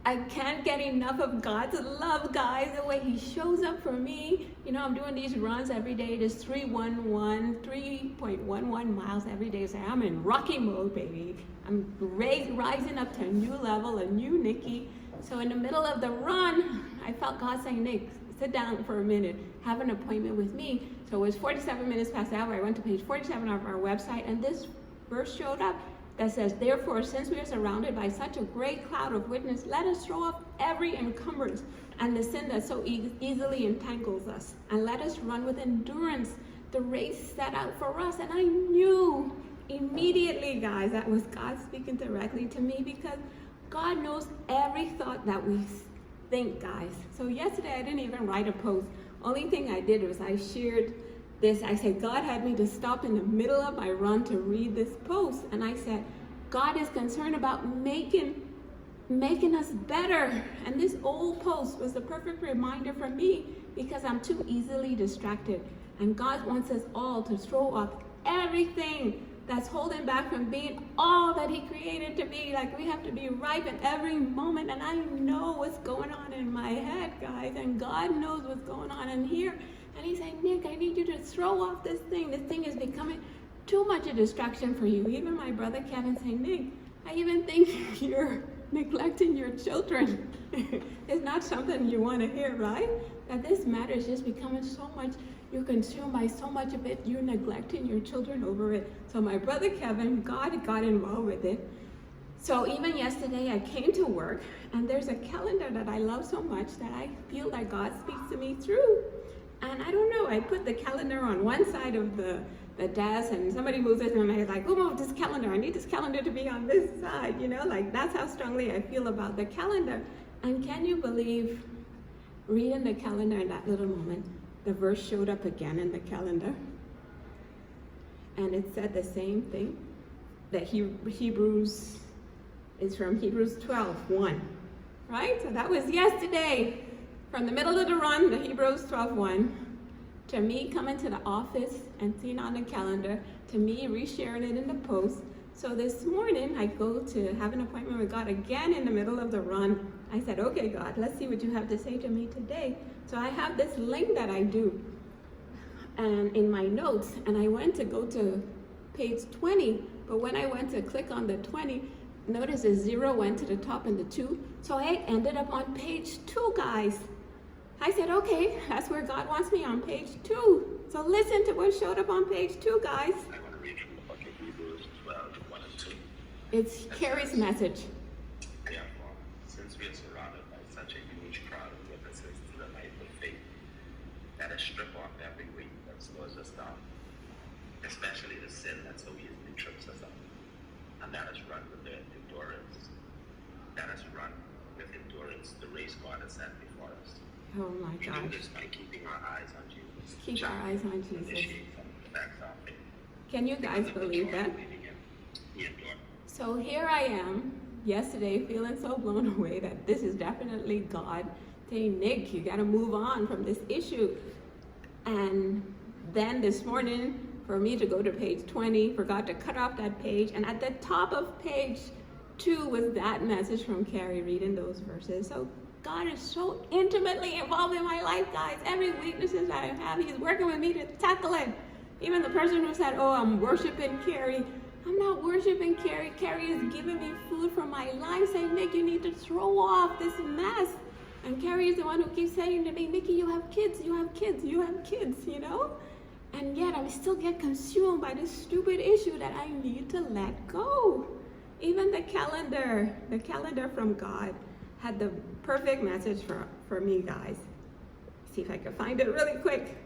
I can't get enough of God's love, guys, the way he shows up for me. You know, I'm doing these runs every day, just 3.11 miles every day. So I'm in Rocky mode, baby. I'm rising up to a new level, a new Nikki. So in the middle of the run, I felt God saying, Nick, sit down for a minute, have an appointment with me. So it was 47 minutes past the hour. I went to page 47 of our website, and this verse showed up that says, therefore, since we are surrounded by such a great cloud of witness, let us throw off every encumbrance and the sin that so easily entangles us. And let us run with endurance the race set out for us. And I knew immediately, guys, that was God speaking directly to me, because God knows every thought that we think, guys. So yesterday, I didn't even write a post. Only thing I did was I shared this. I said, God had me to stop in the middle of my run to read this post. And I said, God is concerned about making us better. And this old post was the perfect reminder for me, because I'm too easily distracted. And God wants us all to throw off everything that's holding back from being all that he created to be. Like, we have to be ripe in every moment. And I know what's going on in my head, guys. And God knows what's going on in here. And he's saying, Nick, I need you to throw off this thing. This thing is becoming too much a distraction for you. Even my brother Kevin saying, Nick, I even think you're neglecting your children. It's not something you want to hear, right? That this matter is just becoming so much, you're consumed by so much of it, you're neglecting your children over it. So my brother Kevin, God got involved with it. So even yesterday I came to work, and there's a calendar that I love so much that I feel that God speaks to me through. And I don't know, I put the calendar on one side of the desk, and somebody moves it, and I was like, who moved this calendar? I need this calendar to be on this side, you know? Like, that's how strongly I feel about the calendar. And can you believe, reading the calendar in that little moment, the verse showed up again in the calendar. And it said the same thing, that Hebrews is from Hebrews 12:1, right? So that was yesterday. From the middle of the run, the Hebrews 12:1, to me coming to the office and seeing on the calendar, to me resharing it in the post. So this morning, I go to have an appointment with God again in the middle of the run. I said, okay, God, let's see what you have to say to me today. So I have this link that I do and in my notes, and I went to go to page 20, but when I went to click on the 20, notice the 0 went to the top and the 2. So I ended up on page 2, guys. I said, okay, that's where God wants me, on page 2. So listen to what showed up on page 2, guys. I want to read from the book of Hebrews 12:1 and 2. It's Carrie's message. Therefore, since we are surrounded by such a huge crowd of witnesses to the life of faith, let us strip off every weight that slows us down, especially the sin that so easily trips us up, and let us run with endurance. Let us run with endurance the race God has set before us. Oh my We do gosh. this by keeping our eyes on Jesus. Keep our eyes on Jesus. Initiate and perfect our faith. Can you guys believe that? We endure. So here I am, yesterday, feeling so blown away that this is definitely God saying, Nick, you got to move on from this issue. And then this morning, for me to go to page 20, for God to cut off that page. And at the top of page 2 was that message from Carrie, reading those verses. So God is so intimately involved in my life, guys. Every weaknesses that I have, he's working with me to tackle it. Even the person who said, oh, I'm worshiping Carrie. I'm not worshiping Carrie. Carrie is giving me food for my life, saying, Nick, you need to throw off this mess. And Carrie is the one who keeps saying to me, Nikki, you have kids, you have kids, you have kids, you know? And yet I still get consumed by this stupid issue that I need to let go. Even the calendar from God had the perfect message for me, guys. See if I can find it really quick.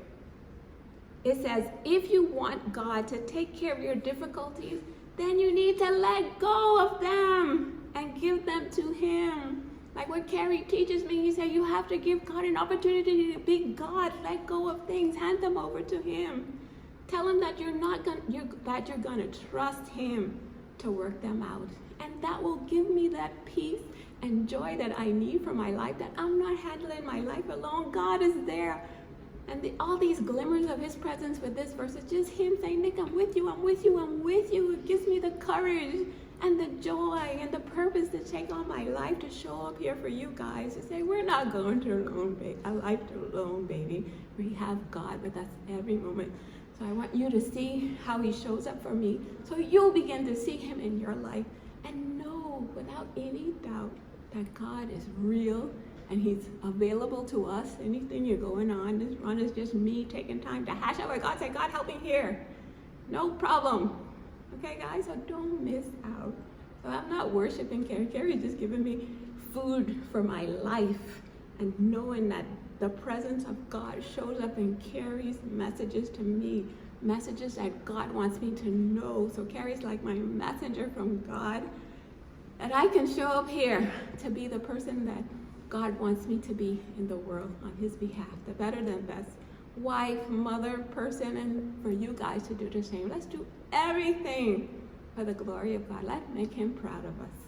It says, if you want God to take care of your difficulties, then you need to let go of them and give them to him. Like what Carrie teaches me, he said, you have to give God an opportunity to be God. Let go of things, hand them over to him. Tell him that you're gonna trust him to work them out. And that will give me that peace and joy that I need for my life, that I'm not handling my life alone. God is there. And all these glimmers of his presence with this verse is just him saying, Nick, I'm with you, I'm with you, I'm with you. It gives me the courage and the joy and the purpose to take on my life to show up here for you guys to say we're not going through a life alone, baby. We have God with us every moment. So I want you to see how he shows up for me, so you'll begin to see him in your life and know without any doubt that God is real and he's available to us. Anything you're going on, this run is just me taking time to hash out with God, say, God, help me here. No problem. Okay, guys, so don't miss out. So I'm not worshiping Carrie. Carrie's just giving me food for my life, and knowing that the presence of God shows up and carries messages to me, messages that God wants me to know. So Carrie's like my messenger from God, that I can show up here to be the person that God wants me to be in the world on his behalf, the better than best wife, mother, person, and for you guys to do the same. Let's do everything for the glory of God. Let's make him proud of us.